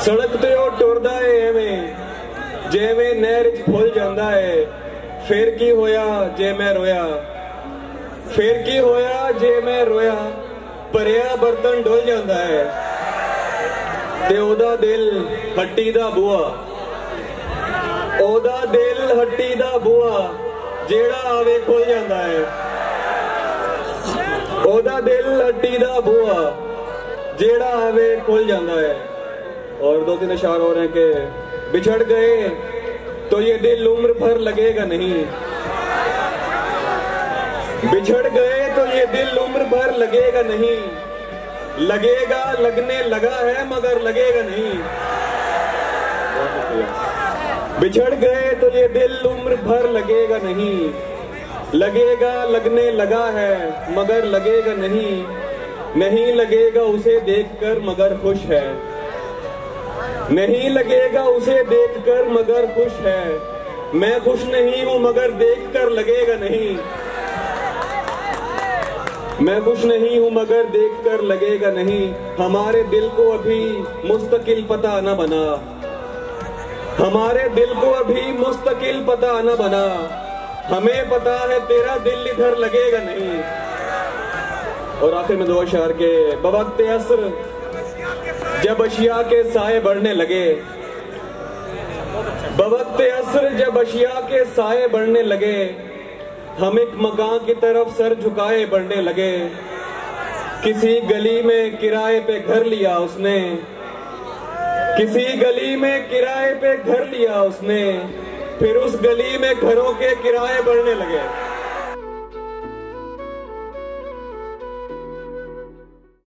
सड़क ते ओ टुरदा है एवें जिवें नहर च फुल जांदा है। फिर की होया जे मैं रोया, फिर की होया जे मैं रोया, भरिया बर्तन डुल जांदा है ते ओदा दिल हट्टी दा बूआ, ओदा दिल हट्टी दा बूआ जेड़ा आवे खुल जांदा है। ओदा दिल हट्टी दा बूआ जेड़ा आवे खुल जांदा है। और दो तीन इशार हो रहे हैं कि बिछड़ गए तो ये दिल उम्र भर लगेगा नहीं, बिछड़ गए तो ये दिल उम्र भर लगेगा नहीं, लगेगा लगने लगा है मगर लगेगा नहीं। बिछड़ गए तो ये दिल उम्र भर लगेगा नहीं, लगेगा लगने लगा है मगर लगेगा नहीं, नहीं लगेगा उसे देखकर मगर खुश है, नहीं लगेगा उसे देखकर मगर खुश है। मैं खुश नहीं हूं मगर देखकर लगेगा नहीं, मैं खुश नहीं हूं मगर देखकर लगेगा नहीं। हमारे दिल को अभी मुस्तकिल पता न बना, हमारे दिल को अभी मुस्तकिल पता न बना, हमें पता है तेरा दिल इधर लगेगा नहीं। और आखिर में दो अशार के बवक्ते असर जब अशिया के साए बढ़ने लगे, बवक्ते असर जब अशिया के साए बढ़ने लगे, हम एक मकान की तरफ सर झुकाए बढ़ने लगे। किसी गली में किराए पे घर लिया उसने, किसी गली में किराए पे घर लिया उसने, फिर उस गली में घरों के किराए बढ़ने लगे।